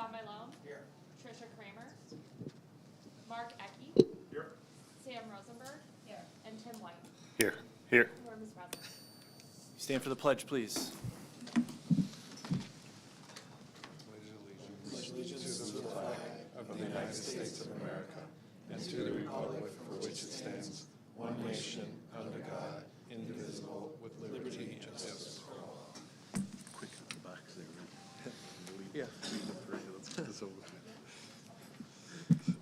John Malone. Here. Tricia Kramer. Mark Ecke. Here. Sam Rosenberg. Here. And Tim White. Here. Here. Quorum is present. Stand for the pledge, please. Of the United States of America, and to the republic for which it stands, one nation, under God, indivisible, with liberty and justice for all. Quick on the box there. Yeah. Let's get this over with.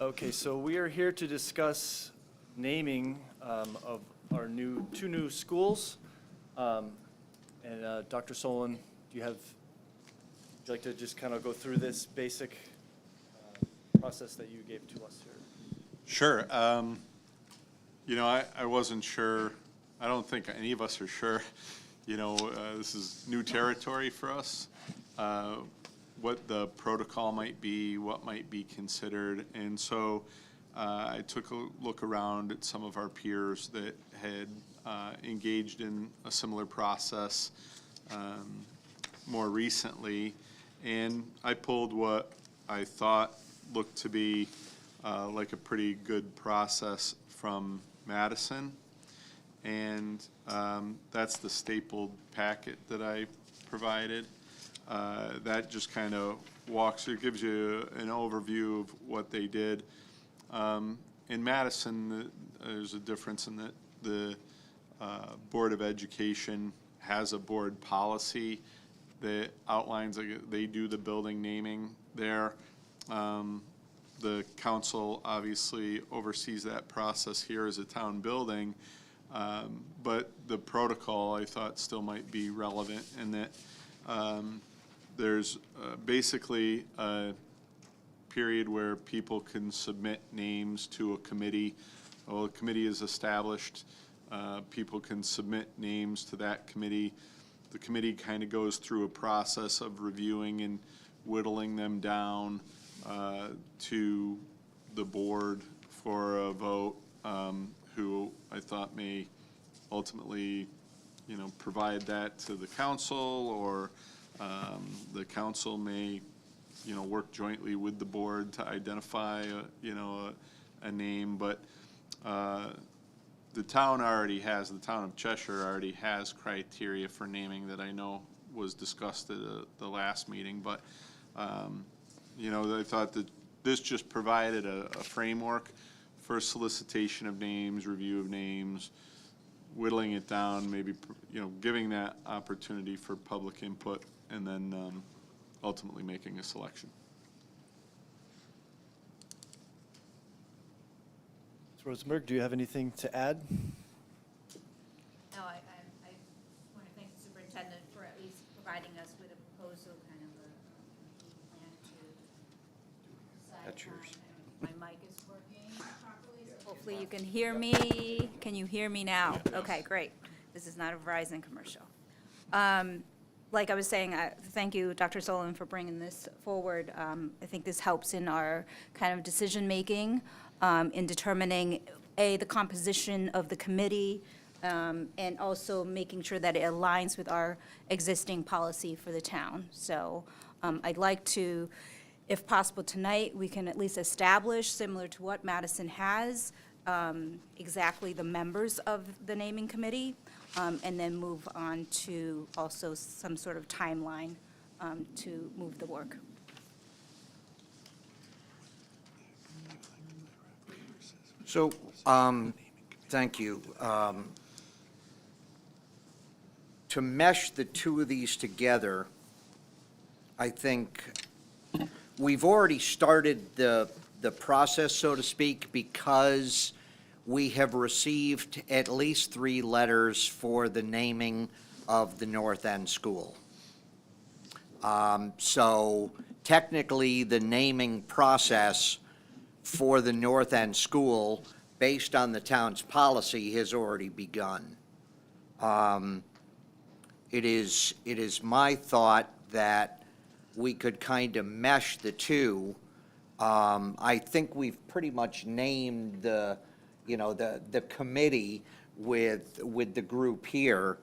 Okay, so we are here to discuss naming of our two new schools. And Dr. Solon, would you like to just kind of go through this basic process that you gave to us here? Sure. I wasn't sure, I don't think any of us are sure, this is new territory for us, what the protocol might be, what might be considered. And so I took a look around at some of our peers that had engaged in a similar process more recently, and I pulled what I thought looked to be like a pretty good process from Madison, and that's the stapled packet that I provided. That just kind of gives you an overview of what they did. In Madison, there's a difference in that the Board of Education has a board policy that outlines, like, they do the building naming there. The council obviously oversees that process here as a town building, but the protocol I thought still might be relevant in that there's basically a period where people can submit names to a committee. Well, a committee is established. People can submit names to that committee. The committee kind of goes through a process of reviewing and whittling them down to the board for a vote, who I thought may ultimately, provide that to the council, or the council may, work jointly with the board to identify, a name. But the town of Cheshire already has criteria for naming that I know was discussed at the last meeting. But I thought that this just provided a framework for solicitation of names, review of names, whittling it down, maybe, giving that opportunity for public input, and then ultimately making a selection. Ms. Rosenberg, do you have anything to add? No, I want to thank the superintendent for at least providing us with a proposal, kind of a plan to decide. That's yours. My mic is working properly, so hopefully you can hear me. Can you hear me now? Okay, great. This is not a Verizon commercial. Like I was saying, thank you, Dr. Solon, for bringing this forward. I think this helps in our kind of decision-making, in determining, the composition of the committee, and also making sure that it aligns with our existing policy for the town. So I'd like to, if possible tonight, we can at least establish, similar to what Madison has, exactly the members of the naming committee, and then move on to also some sort of timeline to move the work. So, thank you. To mesh the two of these together, I think we've already started the process, so to speak, because we have received at least 3 letters for the naming of the North End School. So technically, the naming process for the North End School, based on the town's policy, has already begun. It is my thought that we could kind of mesh the two. I think we've pretty much named the committee with the group here.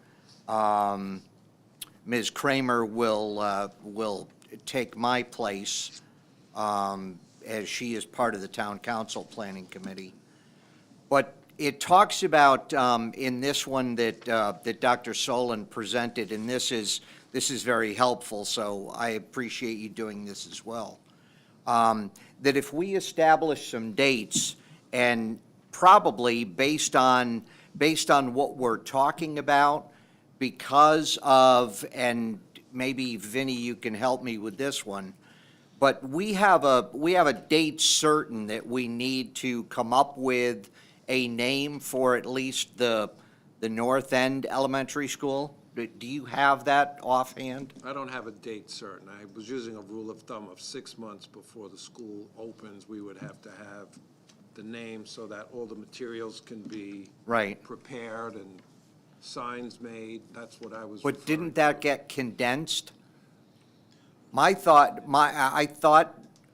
Ms. Kramer will take my place, as she is part of the Town Council Planning Committee. But it talks about, in this one that Dr. Solon presented, and this is very helpful, so I appreciate you doing this as well. That if we establish some dates, and probably based on what we're talking about, because of, and maybe Vinnie, you can help me with this one, but we have a date certain that we need to come up with a name for at least the North End Elementary School. Do you have that offhand? I don't have a date certain. I was using a rule of thumb of 6 months before the school opens. We would have to have the name so that all the materials can be Right. prepared and signs made. That's what I was But referring didn't to. that get condensed? I thought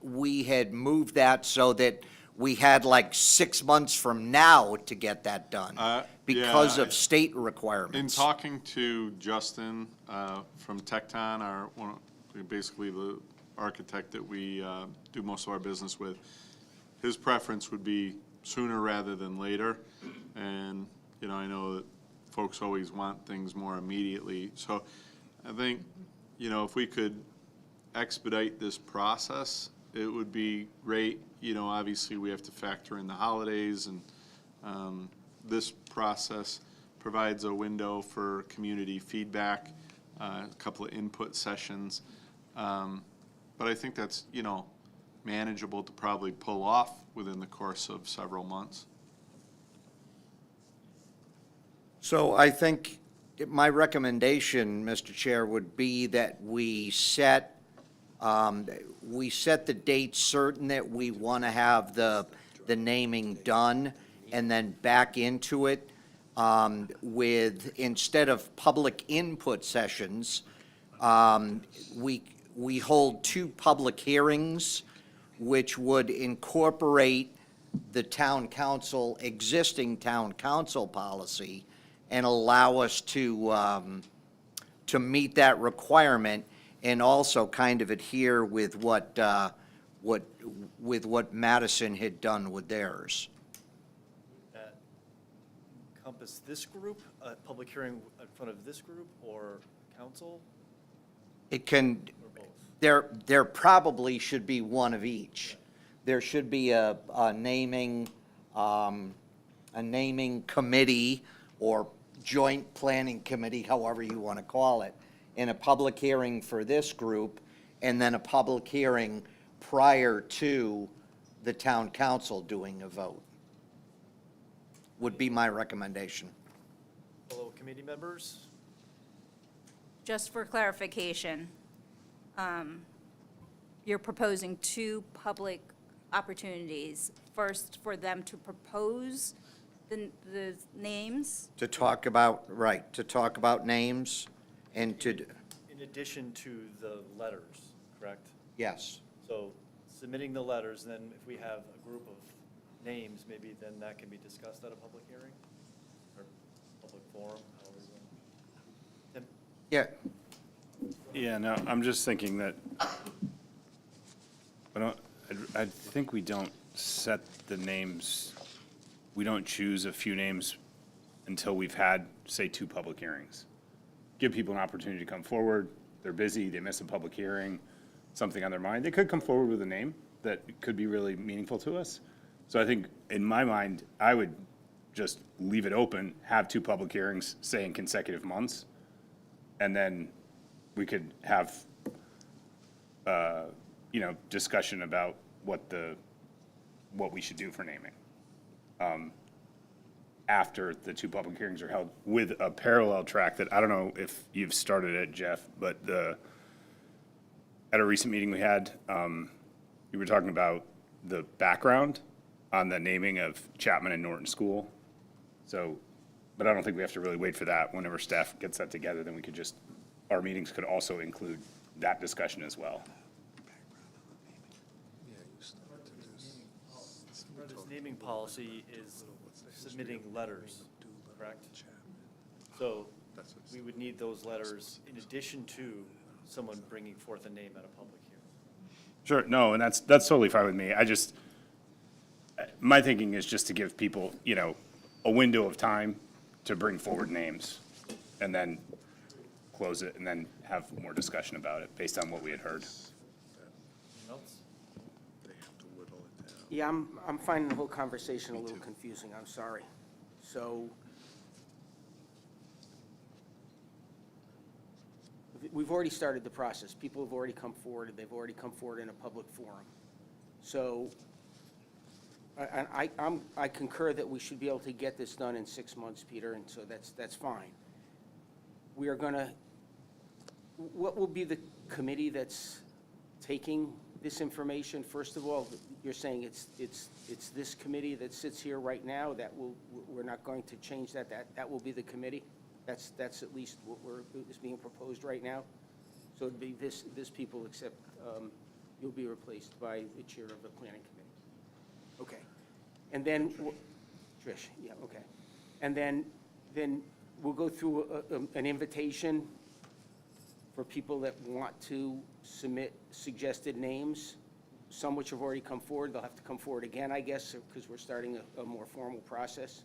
we had moved that so that we had like 6 months from now to get that done. Because yeah, of state In requirements. talking to Justin from Tecton, basically the architect that we do most of our business with, his preference would be sooner rather than later. And, I know that folks always want things more immediately. So I think, if we could expedite this process, it would be great. Obviously, we have to factor in the holidays, and this process provides a window for community feedback, a couple of input sessions. But I think that's, manageable to probably pull off within the course of several months. So I think my recommendation, Mr. Chair, would be that we set the date certain that we want to have the naming done, and then back into it with, instead of public input sessions, we hold 2 public hearings, which would incorporate the existing town council policy, and allow us to meet that requirement, and also kind of adhere with what Madison had done with theirs. That encompass this group, a public hearing in front of this group, or council, It can, or both? there probably should be one of each. There should be a naming committee or joint planning committee, however you want to call it, and a public hearing for this group, and then a public hearing prior to the town council doing a vote, would be my recommendation. Fellow committee members? Just for clarification, you're proposing 2 public opportunities. First, for them to propose the names, To talk about, right, to talk about names and to, In addition to the letters, correct? yes. So submitting the letters, then if we have a group of names, maybe then that can be discussed at a public hearing? Or public forum, however you want. Tim? Yeah, Yeah, no, I'm just thinking that, I think we don't set the names, we don't choose a few names until we've had, say, 2 public hearings. Give people an opportunity to come forward, they're busy, they miss a public hearing, something on their mind, they could come forward with a name that could be really meaningful to us. So I think, in my mind, I would just leave it open, have 2 public hearings, say in consecutive months, and then we could have, discussion about what we should do for naming. After the 2 public hearings are held, with a parallel track that, I don't know if you've started it, Jeff, but at a recent meeting we had, you were talking about the background on the naming of Chapman and Norton School. So, but I don't think we have to really wait for that. Whenever staff gets that together, then we could just, our meetings could also include that discussion as well. Part of this naming policy is submitting letters, correct? So we would need those letters in addition to someone bringing forth a name at a public hearing. Sure, no, and that's totally fine with me. My thinking is just to give people, a window of time to bring forward names and then close it and then have more discussion about it based on what we had heard. Anything else? They have to whittle it down. Yeah, I'm finding the whole conversation a little confusing, I'm sorry. So, we've already started the process. People have already come forward, they've already come forward in a public forum. So, I concur that we should be able to get this done in 6 months, Peter, and so that's fine. We are gonna, what will be the committee that's taking this information? First of all, you're saying it's this committee that sits here right now, we're not going to change that will be the committee? That's at least what is being proposed right now? So it'd be this people, except you'll be replaced by the chair of the planning committee. Okay. And then, Trish, yeah, okay. And then we'll go through an invitation for people that want to submit suggested names, some which have already come forward. They'll have to come forward again, I guess, because we're starting a more formal process.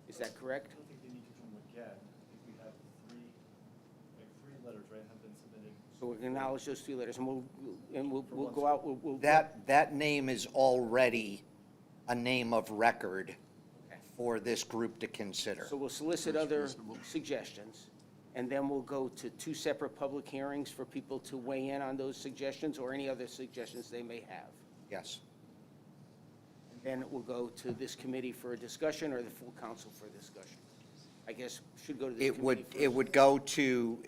Is that correct? I don't think they need to come again. I think we have three letters, right, have been submitted. So we'll acknowledge those 3 letters, and we'll go out, we'll. That name is already a name of record for this group to consider. So we'll solicit other suggestions, and then we'll go to 2 separate public hearings for people to weigh in on those suggestions or any other suggestions they may have. Yes. And then it will go to this committee for a discussion or the full council for a discussion. I guess should go to this committee first. It would go to,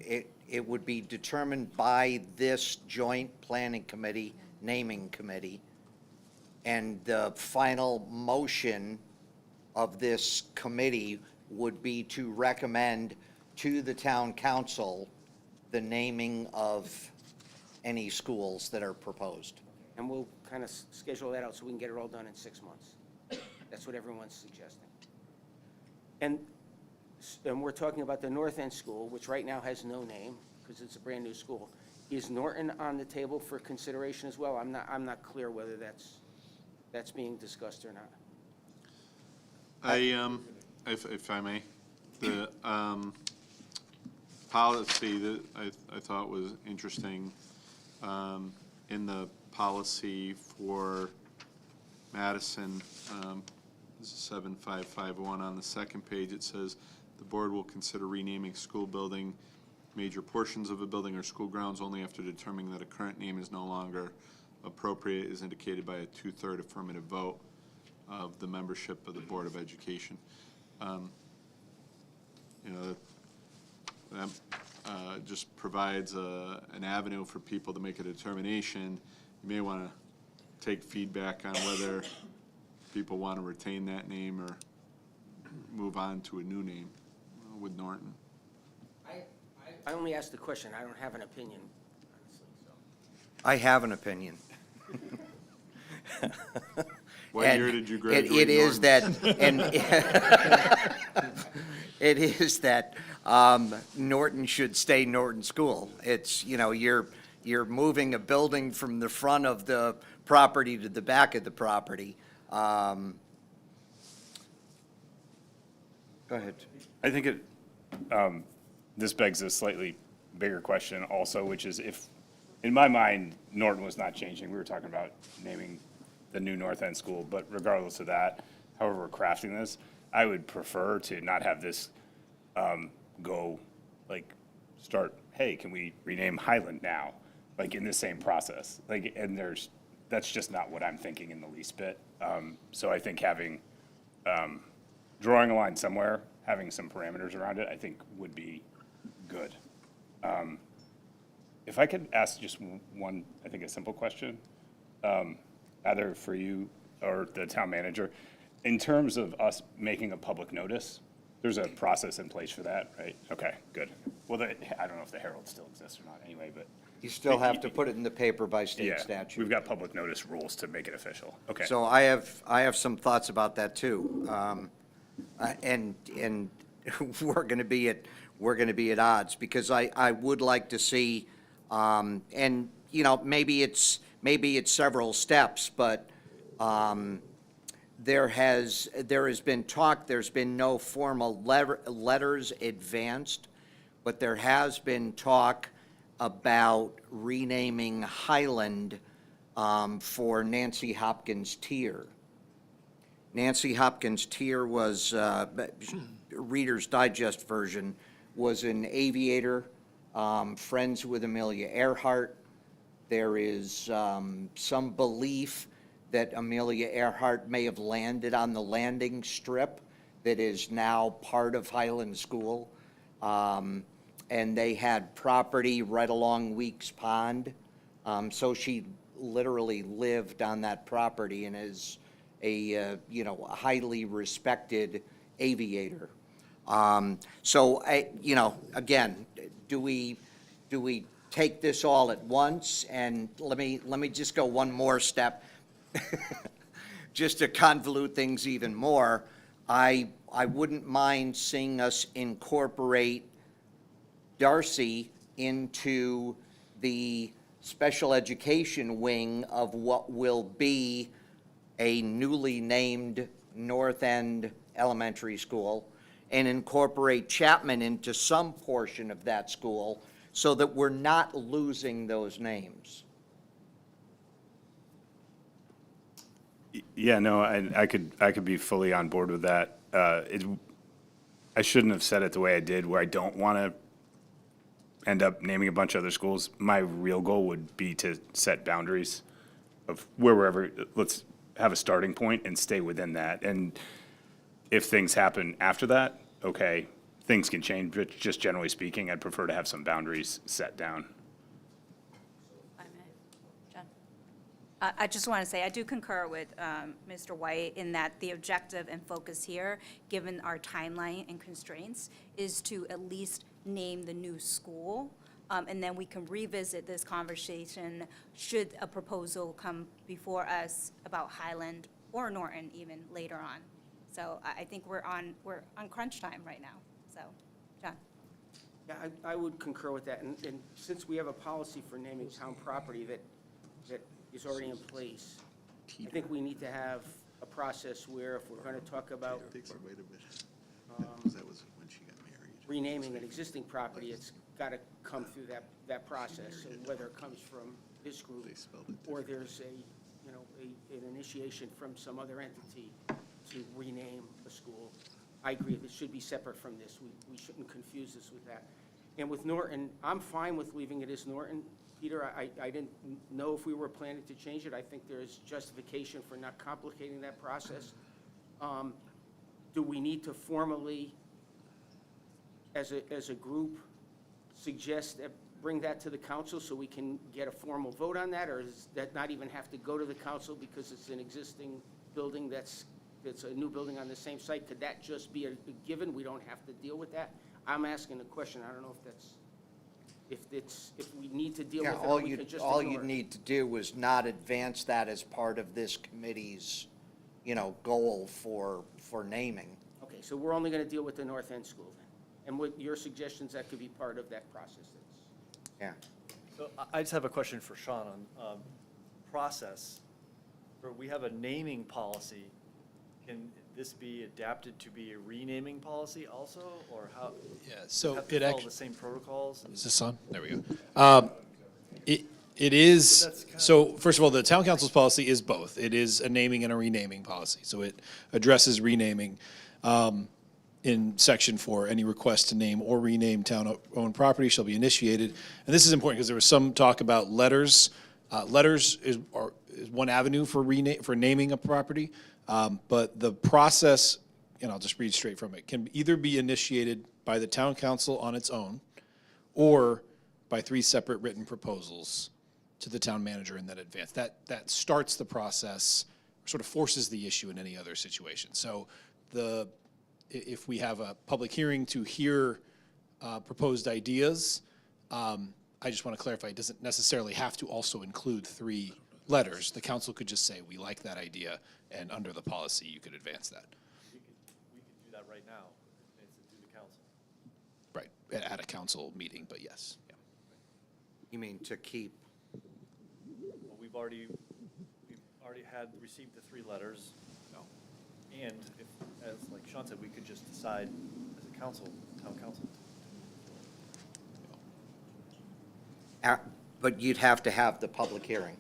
it would be determined by this joint planning committee, naming committee, and the final motion of this committee would be to recommend to the town council the naming of any schools that are proposed. And we'll kind of schedule that out so we can get it all done in 6 months. That's what everyone's suggesting. And we're talking about the North End School, which right now has no name because it's a brand-new school. Is Norton on the table for consideration as well? I'm not clear whether that's being discussed or not. If I may, the policy that I thought was interesting, in the policy for Madison, this is 7551, on the second page, it says, the board will consider renaming school building, major portions of a building or school grounds only after determining that a current name is no longer appropriate, is indicated by a 2/3 affirmative vote of the membership of the Board of Education. That just provides an avenue for people to make a determination. You may want to take feedback on whether people want to retain that name or move on to a new name with Norton. I only asked the question. I don't have an opinion, honestly, so. I have an opinion. What And year did you graduate, It is Norton? that, and it is that Norton should stay Norton School. It's, you're moving a building from the front of the property to the back of the property. Go ahead. I think this begs a slightly bigger question also, which is if, in my mind, Norton was not changing. We were talking about naming the new North End School, but regardless of that, however we're crafting this, I would prefer to not have this start, hey, can we rename Highland now? Like in the same process. That's just not what I'm thinking in the least bit. So I think drawing a line somewhere, having some parameters around it, I think would be good. If I could ask just one, I think a simple question, either for you or the town manager, in terms of us making a public notice, there's a process in place for that, right? Okay, good. Well, I don't know if the Herald still exists or not anyway, but. You still have to put it in the paper by state Yeah, statute. we've got public notice rules to make it official. Okay. So I have some thoughts about that too. And we're going to be at odds because I would like to see And, you know, maybe it's several steps, but there has been talk, there's been no formal letters advanced, but there has been talk about renaming Highland for Nancy Hopkins Tier. Nancy Hopkins Tier was, Reader's Digest version, was an aviator, friends with Amelia Earhart. There is some belief that Amelia Earhart may have landed on the landing strip that is now part of Highland School. And they had property right along Weeks Pond. So she literally lived on that property and is a highly respected aviator. So, again, do we take this all at once? And let me just go one more step, just to convolute things even more. I wouldn't mind seeing us incorporate Darcy into the special education wing of what will be a newly named North End Elementary School, and incorporate Chapman into some portion of that school so that we're not losing those names. Yeah, no, I could be fully on board with that. I shouldn't have said it the way I did, where I don't want to end up naming a bunch of other schools. My real goal would be to set boundaries of wherever, let's have a starting point and stay within that. And if things happen after that, okay, things can change, but just generally speaking, I'd prefer to have some boundaries set down. I may. John? I just want to say, I do concur with Mr. White in that the objective and focus here, given our timeline and constraints, is to at least name the new school. And then we can revisit this conversation should a proposal come before us about Highland or Norton even later on. So I think we're on crunch time right now. So, John? Yeah, I would concur with that, and since we have a policy for naming town property that is already in place, I think we need to have a process where if we're going to talk about Wait a minute. That was when she got married. renaming an existing property, it's got to come through that process, and whether it comes from this group They spelled it or there's an initiation from some other entity to rename a school. I agree, it should be separate from this. We shouldn't confuse this with that. And with Norton, I'm fine with leaving it as Norton. Peter, I didn't know if we were planning to change it. I think there's justification for not complicating that process. Do we need to formally, as a group, suggest that, bring that to the council so we can get a formal vote on that? Or does that not even have to go to the council because it's an existing building that's a new building on the same site? Could that just be a given? We don't have to deal with that? I'm asking a question. I don't know if we need to deal with Yeah, it, or we could just all ignore you it. need to do is not advance that as part of this committee's, goal for naming. Okay, so we're only going to deal with the North End School then? And with your suggestions, that could be part of that process? Yeah. So I just have a question for Sean on process. We have a naming policy. Can this be adapted to be a renaming policy also, or how? Yeah, so Have to it follow actually, the same protocols? is this on? There we go. It is, That's kind of- so first of all, the town council's policy is both. It is a naming and a renaming policy. So it addresses renaming in section 4. Any request to name or rename town-owned property shall be initiated. And this is important because there was some talk about letters. Letters is one avenue for naming a property. But the process, and I'll just read straight from it, can either be initiated by the town council on its own or by 3 separate written proposals to the town manager in that advance. That starts the process, sort of forces the issue in any other situation. So if we have a public hearing to hear proposed ideas, I just want to clarify, it doesn't necessarily have to also include 3 letters. The council could just say, we like that idea, and under the policy, you could advance that. We could do that right now, it's through the council. Right, at a council meeting, but yes. Yeah. You mean to keep, Well, we've already received the 3 letters. And if, as like Sean said, we could just decide as a council, town council. but you'd have to have the public hearing.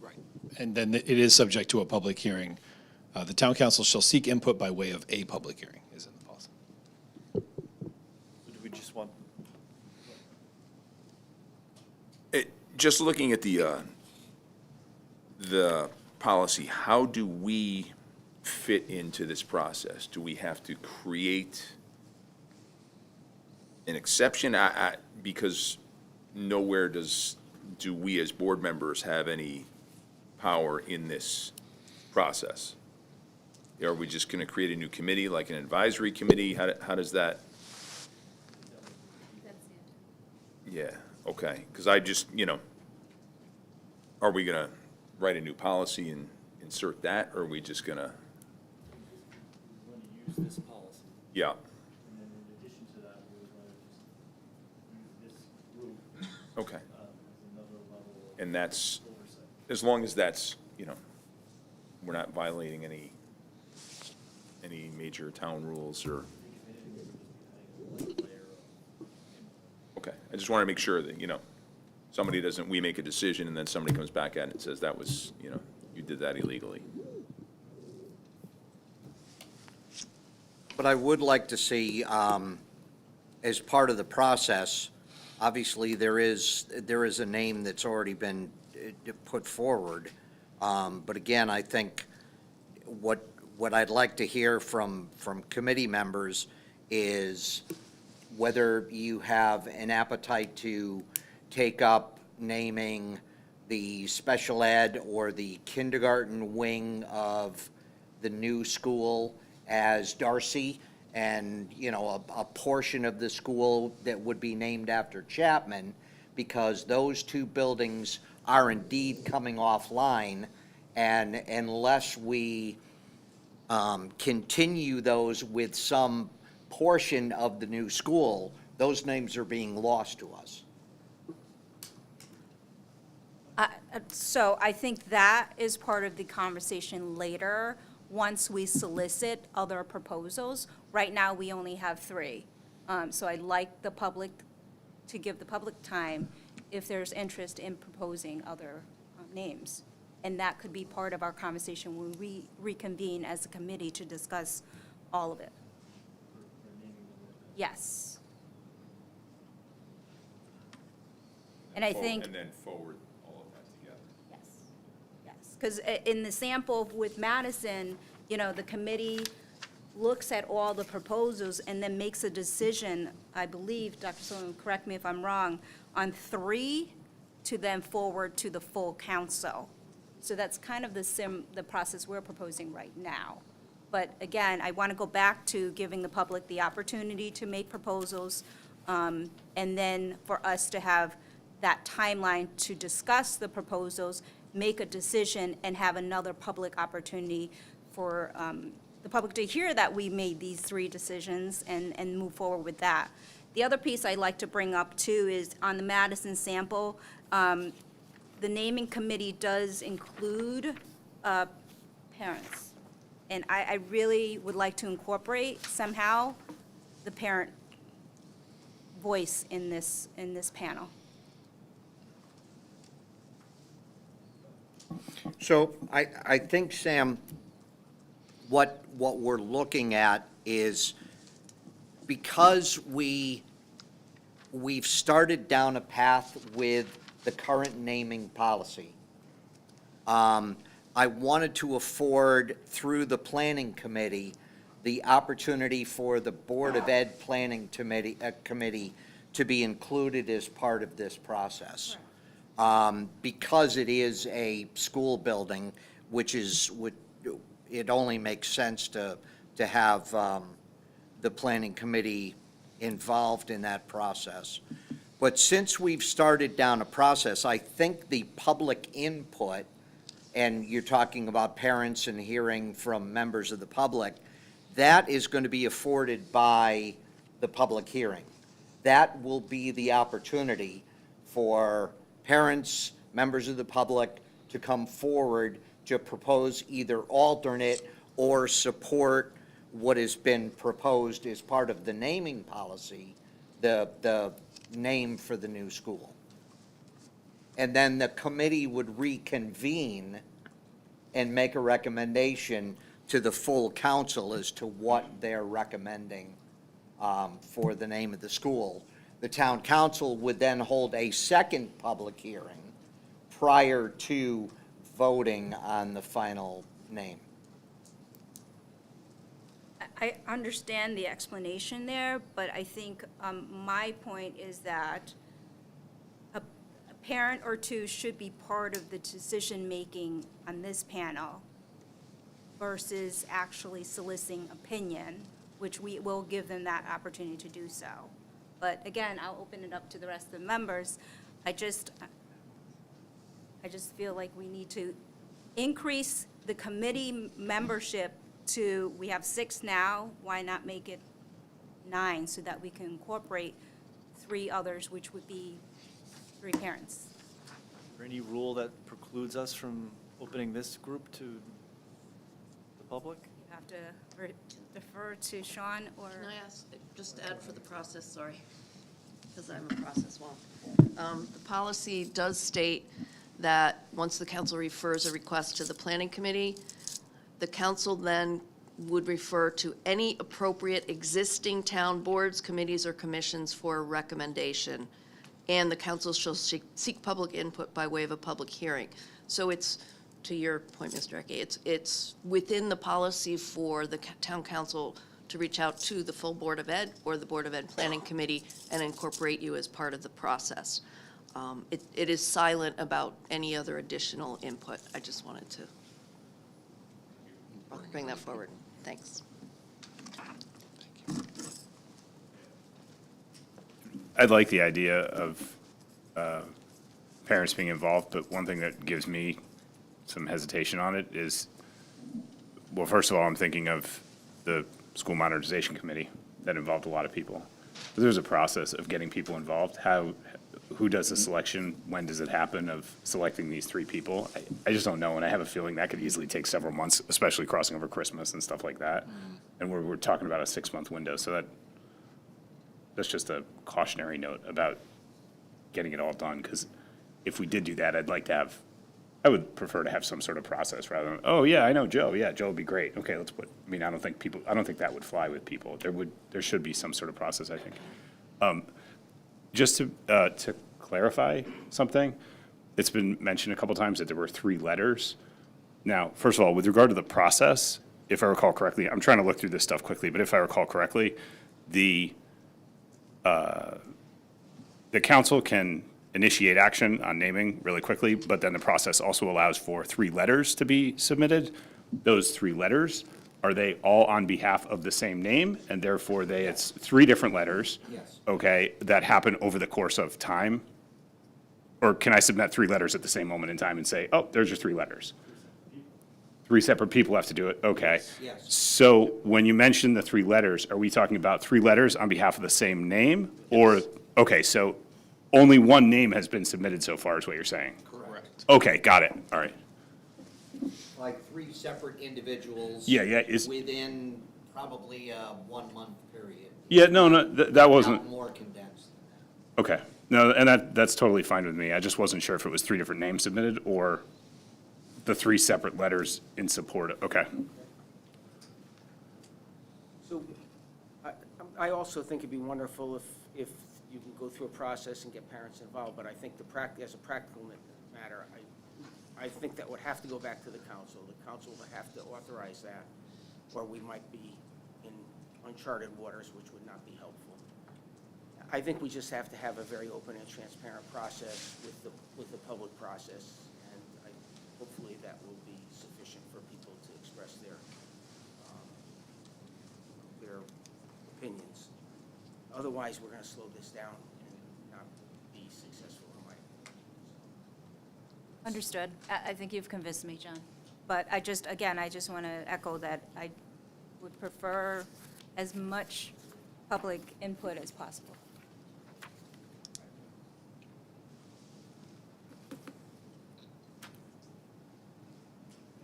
Right. And then it is subject to a public hearing. The town council shall seek input by way of a public hearing, is in the policy. So do we just want, Just looking at the policy, how do we fit into this process? Do we have to create an exception? Because nowhere do we as board members have any power in this process? Are we just going to create a new committee, like an advisory committee? How does that? Yeah, okay, because I just, are we going to write a new policy and insert that, or are we just going to, we want to use this policy? yeah, And then in addition to that, we want to just use this group okay. as another level of And that's, oversight. as long as that's, we're not violating any major town rules or, okay. I just want to make sure that, somebody doesn't, we make a decision and then somebody comes back at it and says that was, you did that illegally. But I would like to see, as part of the process, obviously, there is a name that's already been put forward. But again, I think what I'd like to hear from committee members is whether you have an appetite to take up naming the special ed or the kindergarten wing of the new school as Darcy, and, a portion of the school that would be named after Chapman, because those 2 buildings are indeed coming offline, and unless we continue those with some portion of the new school, those names are being lost to us. So I think that is part of the conversation later, once we solicit other proposals. Right now, we only have 3. So I'd like the public, to give the public time if there's interest in proposing other names. And that could be part of our conversation when we reconvene as a committee to discuss all of it. Yes. And I think. And then forward all of that together. Yes, because in the sample with Madison, the committee looks at all the proposals and then makes a decision, I believe, Dr. Sullivan, correct me if I'm wrong, on 3 to then forward to the full council. So that's kind of the process we're proposing right now. But again, I want to go back to giving the public the opportunity to make proposals, and then for us to have that timeline to discuss the proposals, make a decision, and have another public opportunity for the public to hear that we made these 3 decisions and move forward with that. The other piece I'd like to bring up too is on the Madison sample, the naming committee does include parents. And I really would like to incorporate somehow the parent voice in this panel. So I think, Sam, what we're looking at is, because we've started down a path with the current naming policy, I wanted to afford, through the planning committee, the opportunity for the Board of Ed Planning Committee to be included as part of this process. Because it is a school building, it only makes sense to have the planning committee involved in that process. But since we've started down a process, I think the public input, and you're talking about parents and hearing from members of the public, that is going to be afforded by the public hearing. That will be the opportunity for parents, members of the public to come forward to propose either alternate or support what has been proposed as part of the naming policy, the name for the new school. And then the committee would reconvene and make a recommendation to the full council as to what they're recommending for the name of the school. The town council would then hold a second public hearing prior to voting on the final name. I understand the explanation there, but I think my point is that a parent or two should be part of the decision-making on this panel versus actually soliciting opinion, which we will give them that opportunity to do so. But again, I'll open it up to the rest of the members. I just feel like we need to increase the committee membership to, we have 6 now, why not make it 9 so that we can incorporate 3 others, which would be 3 parents? Is there any rule that precludes us from opening this group to the public? You have to defer to Sean or? Can I ask, just to add for the process, sorry, because I'm a process wonk. The policy does state that once the council refers a request to the planning committee, the council then would refer to any appropriate existing town boards, committees, or commissions for a recommendation. And the council shall seek public input by way of a public hearing. So it's, to your point, Mr. Ecke, it's within the policy for the town council to reach out to the full Board of Ed or the Board of Ed Planning Committee and incorporate you as part of the process. It is silent about any other additional input. I just wanted to bring that forward. Thanks. I'd like the idea of parents being involved, but one thing that gives me some hesitation on it is, well, first of all, I'm thinking of the School Modernization Committee that involved a lot of people. There's a process of getting people involved. Who does the selection? When does it happen of selecting these 3 people? I just don't know, and I have a feeling that could easily take several months, especially crossing over Christmas and stuff like that. And we're talking about a 6-month window, so that's just a cautionary note about getting it all done, because if we did do that, I would prefer to have some sort of process rather than, oh, yeah, I know Joe, yeah, Joe would be great, okay, let's put, I mean, I don't think that would fly with people. There should be some sort of process, I think. Just to clarify something, it's been mentioned a couple times that there were 3 letters. Now, first of all, with regard to the process, if I recall correctly, I'm trying to look through this stuff quickly, but if I recall correctly, the council can initiate action on naming really quickly, but then the process also allows for 3 letters to be submitted. Those 3 letters, are they all on behalf of the same name? And therefore, it's 3 different letters? Yes. Okay, that happen over the course of time? Or can I submit 3 letters at the same moment in time and say, oh, there's your 3 letters? 3 separate people have to do it? Okay. Yes. So when you mention the 3 letters, are we talking about 3 letters on behalf of the same name? Or, okay, so only one name has been submitted so far is what you're saying? Correct. Okay, got it, all right. Like 3 separate individuals. Yeah, within probably a 1-month period. Yeah, no, that wasn't, Not more condensed than that. okay. No, and that's totally fine with me. I just wasn't sure if it was 3 different names submitted or the 3 separate letters in support of, okay. So I also think it'd be wonderful if you can go through a process and get parents involved, but I think as a practical matter, I think that would have to go back to the council. The council would have to authorize that, or we might be in uncharted waters, which would not be helpful. I think we just have to have a very open and transparent process with the public process, and hopefully that will be sufficient for people to express their opinions. Otherwise, we're going to slow this down and not be successful in my opinion. Understood. I think you've convinced me, John. But I just want to echo that I would prefer as much public input as possible.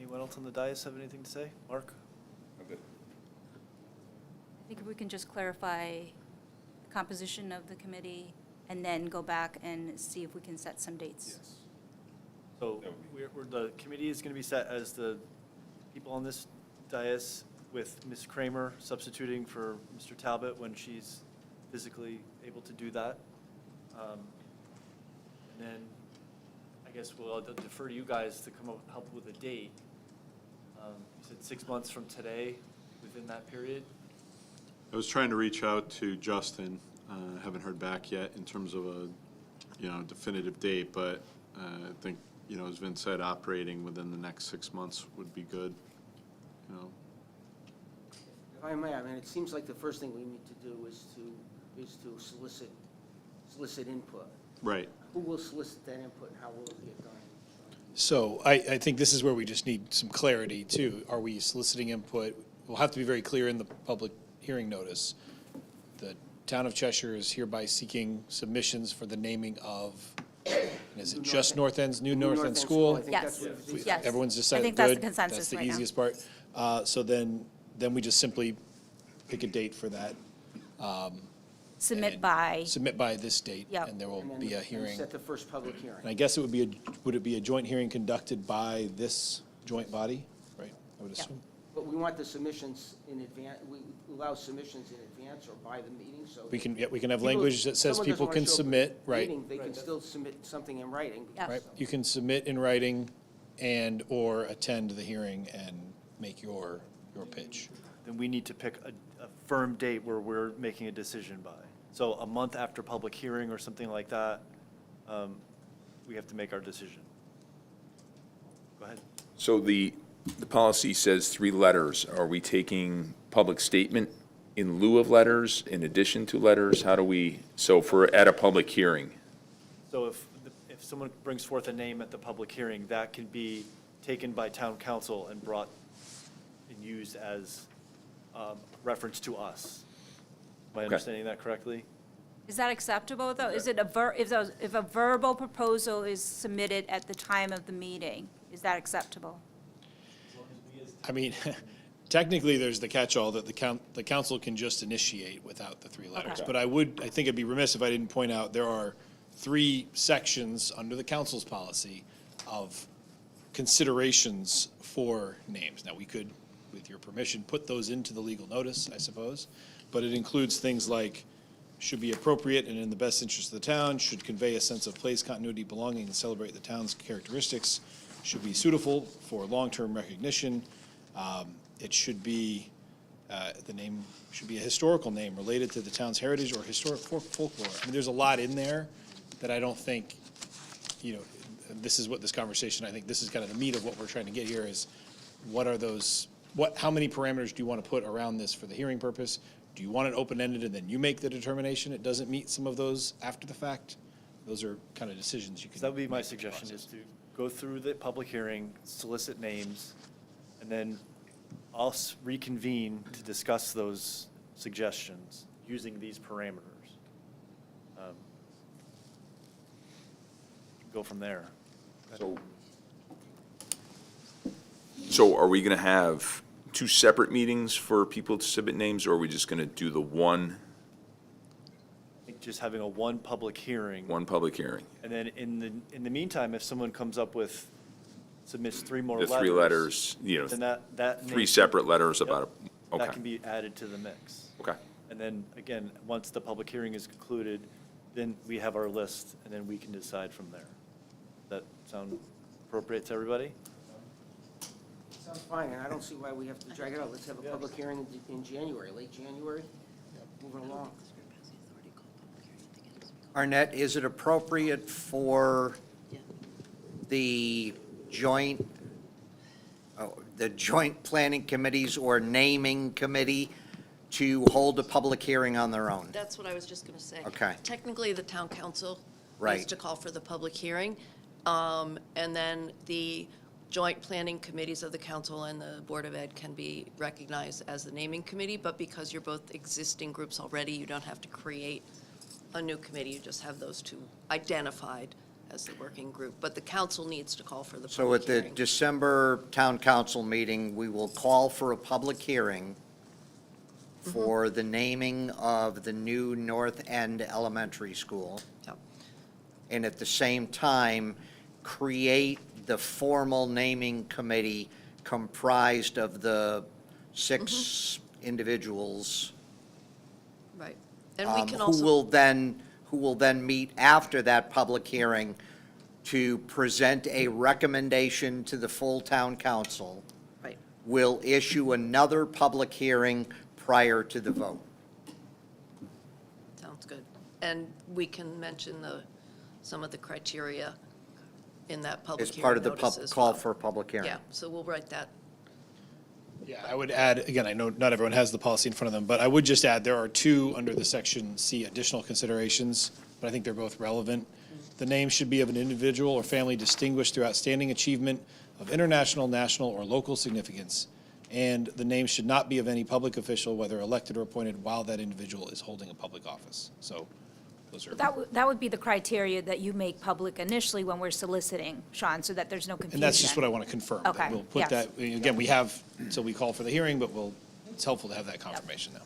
Anyone else on the dais have anything to say? Mark? I think if we can just clarify the composition of the committee and then go back and see if we can set some dates. So the committee is going to be set as the people on this dais with Ms. Kramer substituting for Mr. Talbot when she's physically able to do that. And then I guess we'll defer to you guys to come up, help with a date. You said 6 months from today, within that period? I was trying to reach out to Justin, haven't heard back yet in terms of a, definitive date, but I think, as Vince said, operating within the next 6 months would be good, If I may, it seems like the first thing we need to do is to solicit input. Right. Who will solicit that input and how will it get done? So I think this is where we just need some clarity too. Are we soliciting input? We'll have to be very clear in the public hearing notice. The town of Cheshire is hereby seeking submissions for the naming of, and is it just North End's, new North End School? I think Yes. that's what it is. Yes. Everyone's decided, I think that's the good. consensus That's the right now. easiest part. So then we just simply pick a date for that. Submit and by, Submit by this date. Yep. And there will And then- be a and hearing. set the first public hearing. And I guess it would it be a joint hearing conducted by this joint body, right? I would Yeah. assume. But we want the submissions in advance, we allow submissions in advance or by the meeting, so. We can have People- language that says someone doesn't people wanna can show up at submit, the right? meeting, They can still submit something in writing. Yeah. Right, you can submit in writing and/or attend the hearing and make your pitch. Then we need to pick a firm date where we're making a decision by. So a month after public hearing or something like that, we have to make our decision. Go ahead. So the policy says 3 letters. Are we taking public statement in lieu of letters, in addition to letters? How do we, so for, at a public hearing? So if someone brings forth a name at the public hearing, that can be taken by town council and brought and used as reference to us. Am I understanding that correctly? is that acceptable, though? Is it if a verbal proposal is submitted at the time of the meeting, is that acceptable? I mean, technically, there's the catch-all that the council can just initiate without the 3 letters. Okay. But I think it'd be remiss if I didn't point out, there are 3 sections under the council's policy of considerations for names. Now, we could, with your permission, put those into the legal notice, I suppose. But it includes things like, should be appropriate and in the best interest of the town, should convey a sense of place, continuity, belonging, and celebrate the town's characteristics, should be suitable for long-term recognition. It should be, the name should be a historical name related to the town's heritage or historic folklore. I mean, there's a lot in there that I don't think, this is what this conversation, I think this is kind of the meat of what we're trying to get here is, what are those, how many parameters do you want to put around this for the hearing purpose? Do you want it open-ended and then you make the determination it doesn't meet some of those after the fact? Those are kind of decisions you can. So that would be my make in the suggestion, is process. to go through the public hearing, solicit names, and then I'll reconvene to discuss those suggestions using these parameters. Go from there. So are we going to have 2 separate meetings for people to submit names, or are we just going to do the one I think just having a one public hearing. public hearing? And then in the meantime, if someone comes up with, submits 3 more The letters. 3 letters, Then that. 3 name- separate letters Yep. about it. That Okay, can be added to the mix. okay. And then, again, once the public hearing is concluded, then we have our list, and then we can decide from there. That sound appropriate to everybody? Sounds fine, and I don't see why we have to drag it out. Let's have a public hearing in January, late January, moving along. Arnett, is it appropriate for the joint planning committees or naming committee to hold a public hearing on their own? That's what I was just going to say. Okay. Technically, the town council needs Right. to call for the public hearing. And then the joint planning committees of the council and the Board of Ed can be recognized as the naming committee, but because you're both existing groups already, you don't have to create a new committee, you just have those 2 identified as the working group, but the council needs to call for the So public at the hearing. December town council meeting, we will call for a public hearing for the naming of the new North End Elementary School. Yep. And at the same time, create the formal naming committee comprised of the 6 individuals. Right. And we can Who also, will then meet after that public hearing to present a recommendation to the full town council. right, Will issue another public hearing prior to the vote. sounds good. And we can mention some of the criteria in that public As hearing part of the notice as call well. for a public hearing. Yeah, so we'll write that. Yeah, I would add, again, I know not everyone has the policy in front of them, but I would just add, there are 2 under the section C additional considerations, but I think they're both relevant. The name should be of an individual or family distinguished through outstanding achievement of international, national, or local significance. And the name should not be of any public official, whether elected or appointed, while that individual is holding a public office. So those are, That would be the criteria that you make public initially when we're soliciting, Sean, so that there's no confusion. and that's just what I want to confirm. that Okay, We'll put yes. that, again, we have until we call for the hearing, but it's helpful to have that confirmation now.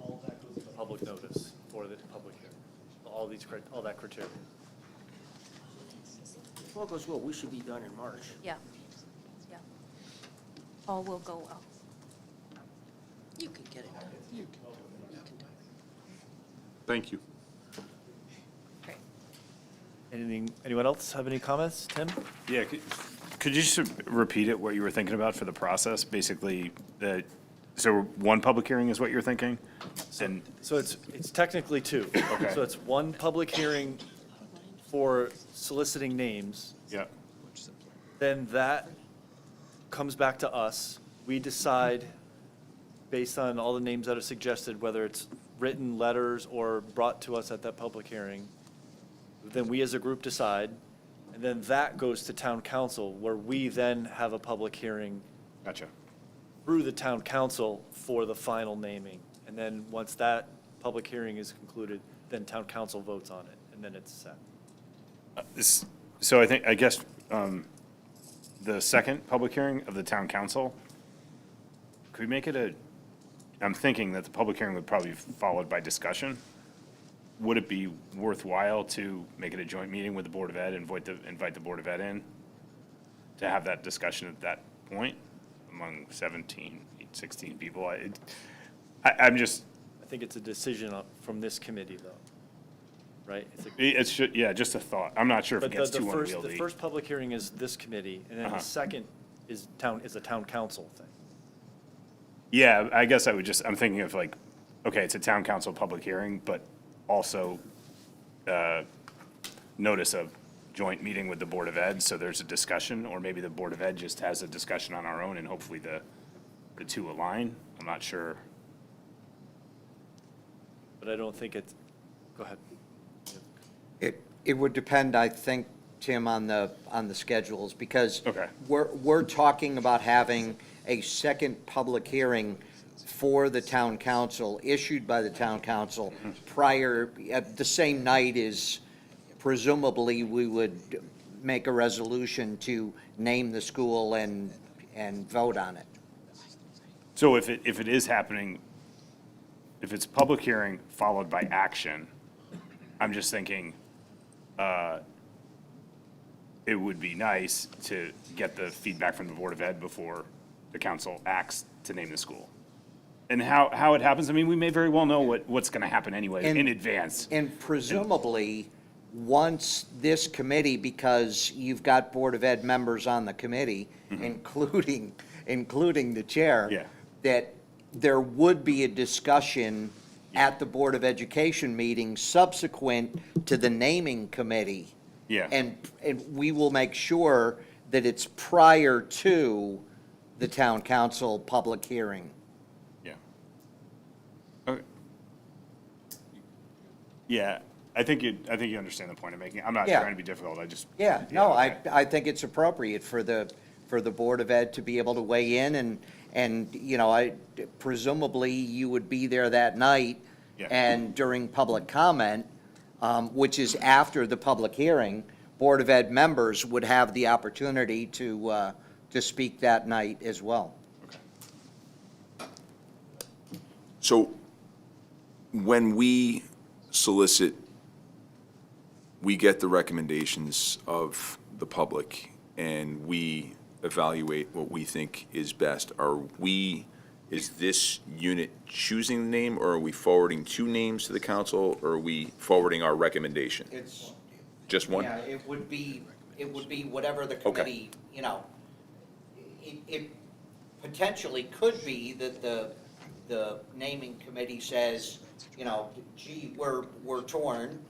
All that goes to public notice for the public hearing, all that criteria. If all goes well, we should be done in March. Yeah, yeah. All will go well. You can get it done. You can do it. Thank you. Great. Anyone else have any comments? Tim? Yeah, could you just repeat it, what you were thinking about for the process? Basically, so 1 public hearing is what you're thinking? And, So it's technically 2. Okay. So it's 1 public hearing for soliciting names, yeah, then that comes back to us. We decide, based on all the names that are suggested, whether it's written letters or brought to us at that public hearing. Then we as a group decide, and then that goes to town council, where we then have a public hearing gotcha. through the town council for the final naming. And then once that public hearing is concluded, then town council votes on it, and then it's set. So I guess, the second public hearing of the town council, could we make it I'm thinking that the public hearing would probably be followed by discussion. Would it be worthwhile to make it a joint meeting with the Board of Ed, invite the Board of Ed in to have that discussion at that point among 17, 16 people? I'm just, I think it's a decision from this committee, though, right? yeah, just a thought. I'm not sure if it But gets the too first, unwieldy. the first public hearing is this committee, and then Uh-huh. the second is a town council thing. Yeah, I guess I'm thinking of like, okay, it's a town council public hearing, but also notice of joint meeting with the Board of Ed, so there's a discussion, or maybe the Board of Ed just has a discussion on our own, and hopefully the 2 align. I'm not sure. But I don't think it's, go ahead. It would depend, I think, Tim, on the schedules, because Okay. we're talking about having a second public hearing for the town council, issued by the town council prior, at the same night as presumably we would make a resolution to name the school and vote on it. So if it is happening, if it's public hearing followed by action, I'm just thinking, it would be nice to get the feedback from the Board of Ed before the council acts to name the school. And how it happens, I mean, we may very well know what's gonna happen anyway And- in advance. And presumably, once this committee, because you've got Board of Ed members on the committee, including the chair. Yeah. That there would be a discussion at the Board of Education meeting subsequent to the naming committee. Yeah. And we will make sure that it's prior to the town council public hearing. Yeah. Okay. Yeah, I think you understand the point I'm making. I'm not Yeah. trying to be difficult, I just. Yeah, no, okay. I think it's appropriate for the Board of Ed to be able to weigh in, and, you know, presumably you would be there that night. Yeah. And during public comment, which is after the public hearing, Board of Ed members would have the opportunity to speak that night as well. So when we solicit, we get the recommendations of the public and we evaluate what we think is best. Is this unit choosing the name, or are we forwarding two names to the council, or are we forwarding our recommendation? It's, Just one? yeah, it would be whatever the committee, you know, it potentially could be that the naming committee says, you know, gee, we're torn.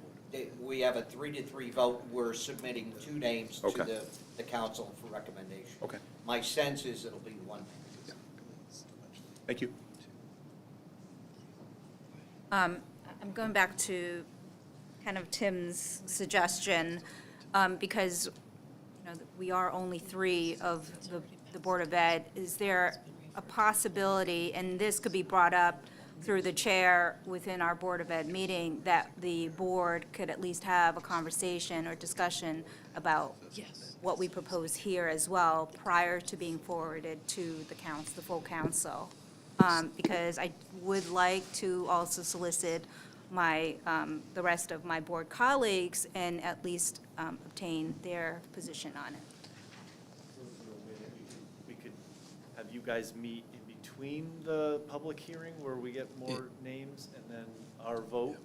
We have a 3-3 vote. We're submitting two names to Okay. the council for recommendation. Okay. My sense is it'll be one name. Thank you. I'm going back to kind of Tim's suggestion, because, you know, we are only 3 of the Board of Ed. Is there a possibility, and this could be brought up through the chair within our Board of Ed meeting, that the board could at least have a conversation or discussion about what we propose here as well, prior to being forwarded to the council, the full council? Because I would like to also solicit my, the rest of my board colleagues and at least obtain their position on it. We could have you guys meet in between the public hearing where we get more names and then our vote.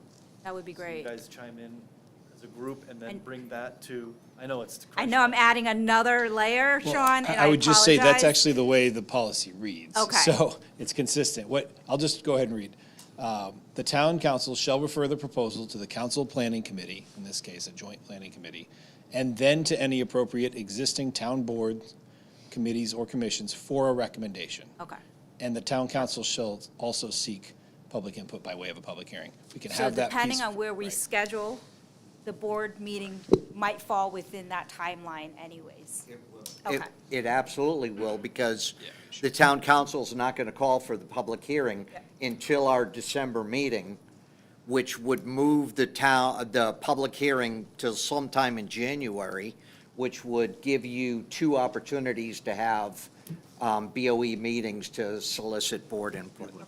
That would be So great. you guys chime in as a group and then And- bring that to, I know it's. I know I'm adding another layer, Well, Sean, and I would just say that's apologize. actually the way the policy reads. Okay. So it's consistent. I'll just go ahead and read. The town council shall refer the proposal to the council planning committee, in this case, a joint planning committee, and then to any appropriate existing town boards, committees, or commissions for a recommendation. Okay. And the town council shall also seek public input by way of a public hearing. We can So have that piece. depending on where we Right. schedule, the board meeting might fall within that timeline anyways. Okay. It absolutely will, because the town council's not going to call for the public hearing until our December meeting, which would move the public hearing to sometime in January, which would give you 2 opportunities to have BOE meetings to solicit board input. Okay,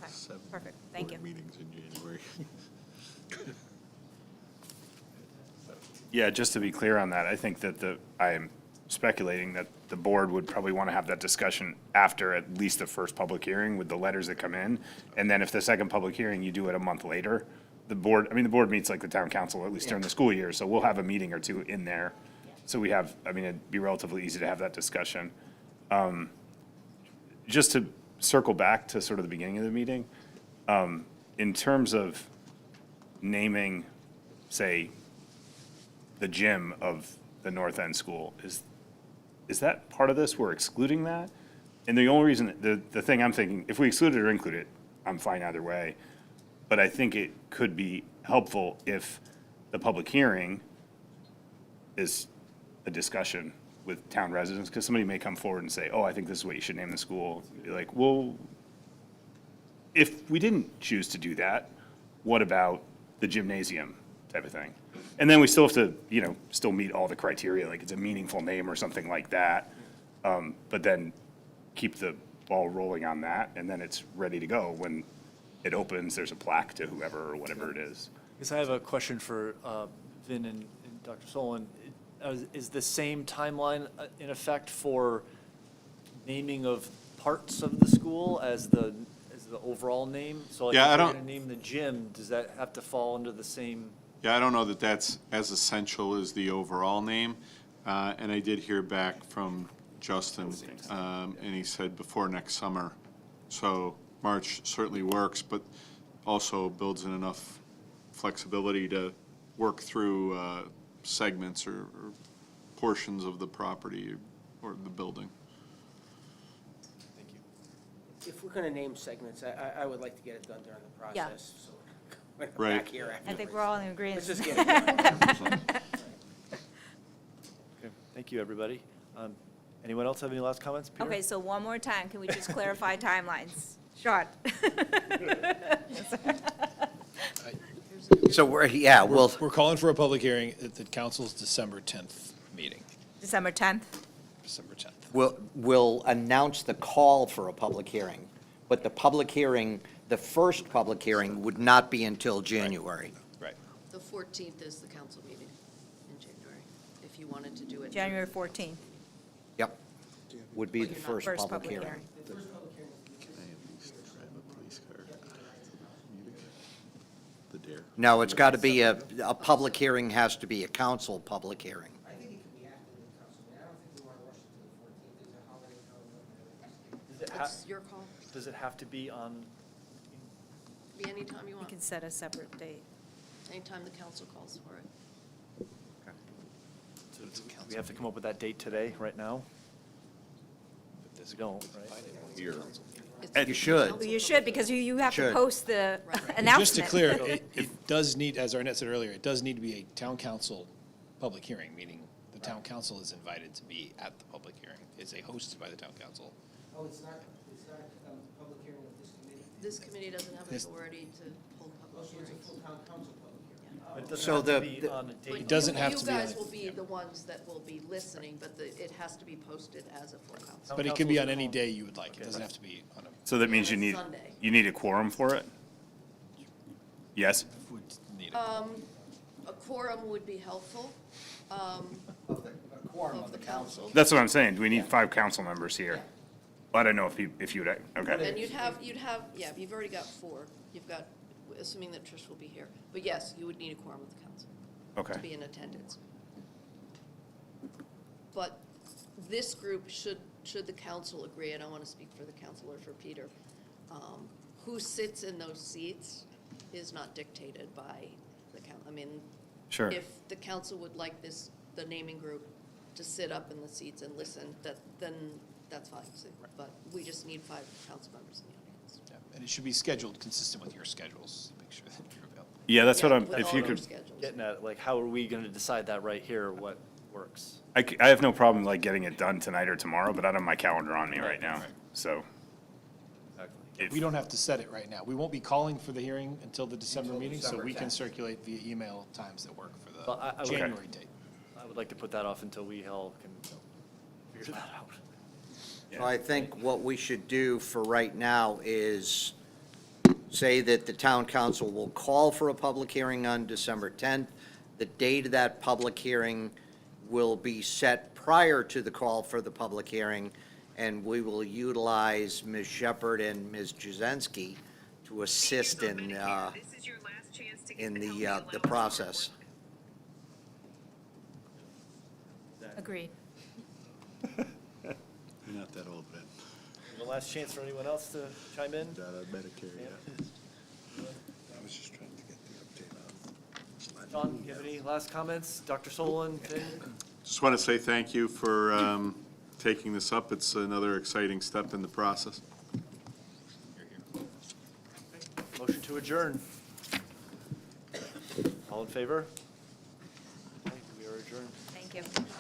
perfect, thank you. Meetings in January. Yeah, just to be clear on that, I think that I am speculating that the board would probably want to have that discussion after at least the first public hearing with the letters that come in. And then if the second public hearing, you do it a month later, the board meets like the town council, at least during the school year, so we'll have a meeting or two in there. So we have, it'd be relatively easy to have that discussion. Just to circle back to sort of the beginning of the meeting, in terms of naming, say, the gym of the North End School, is that part of this? We're excluding that? And the only reason, the thing I'm thinking, if we exclude it or include it, I'm fine either way. But I think it could be helpful if the public hearing is a discussion with town residents, because somebody may come forward and say, oh, I think this is what you should name the school. Be like, well, if we didn't choose to do that, what about the gymnasium type of thing? And then we still have to, still meet all the criteria, like it's a meaningful name or something like that. But then keep the ball rolling on that, and then it's ready to go. When it opens, there's a plaque to whoever or whatever it is. I guess I have a question for Vin and Dr. Solon. Is the same timeline in effect for naming of parts of the school as the overall name? So like Yeah, I if we're don't- gonna name the gym, does that have to fall under the same? Yeah, I don't know that that's as essential as the overall name. And I did hear back from Justin, and he said before next summer. So March certainly works, but also builds in enough flexibility to work through segments or portions of the property or the building. Thank you. If we're gonna name segments, I would like to get it done during the Yeah. process, so we're Right. back here I afterwards. think we're all in agreement. Let's just get it done. Okay, thank you, everybody. Anyone else have any last comments? Peter? Okay, so one more time, can we just clarify timelines? Sean? So we're We're calling for a public hearing at the council's December 10th December 10th? December 10th. We'll announce the call for a public hearing, but the public hearing, the first public hearing would not be until January. Right. The 14th is the council meeting in January, if you wanted to do it. January 14th, Yep, would be the But you're not- first first public hearing. The dare. No, it's got to be a public hearing has to be a council public hearing. I think it can be after the council, I don't think we want to rush it to the 14th, there's a holiday coming up. Does it ha- It's your call, Does it have to be on, be anytime you we want, can set a separate date. anytime the council calls for it. so do we have to come up with that date today, right now? We don't, right? Here. It's You should. council You should, because you have to Should. post the Right. announcement. Just to clear, it does need, as Arnett said earlier, it does need to be a town council public hearing, meaning the town council is invited to be at the public hearing. It's hosted by the town council. Oh, it's not a public hearing of this committee? This committee doesn't have This- authority to hold Oh, public so it's a hearings. full town council public hearing? But it doesn't So have to the- be the- on a But date. It doesn't have you to be on guys it, will be yeah. the ones that will be listening, but it has to be posted as a full council. But it could be on council's any call. day you would like. It Okay. doesn't have to be on a, So that means Sunday. you need a quorum for it? Yes? would need a A quorum would be helpful, of the council. That's what I'm saying. We need 5 council members here. I don't know if you would, okay. And you'd have, yeah, you've already got 4. You've got, assuming that Trish will be here. But yes, you would need a quorum of the council to Okay. be in attendance. But this group, should the council agree, and I want to speak for the council or for Peter, who sits in those seats is not dictated by the council. I mean, Sure. if the council would like the naming group to sit up in the seats and listen, then that's fine. But we just need 5 council members in the audience. yeah. And it should be scheduled consistent with your schedules. Make sure that you're available. Yeah, that's what Yeah, I'm, with if all you our could, schedules. Getting at, like, how are we gonna decide that right here, what works? I have no problem like getting it done tonight or tomorrow, but I don't have my calendar on me right now. So Exactly. if, We don't have to set it right now. We won't be calling for the hearing until the December meeting, so December we can 10th. circulate via email times that work for Well, I the would- January date. I would like to put that off until we all can figure that out. So I think what we should do for right now is say that the town council will call for a public hearing on December 10th. The date of that public hearing will be set prior to the call for the public hearing, and we will utilize Ms. Shepherd and Ms. Jazinski to assist in the process. Agreed. You're not that old, Ben. The last chance for anyone else to chime in? Got a Medicare, yeah. I was just trying to get the update on. John, you have any last comments? Dr. Solon, Finn? Just want to say thank you for taking this up. It's another exciting step in the process. Motion to adjourn. All in favor? Okay, we are adjourned. Thank you.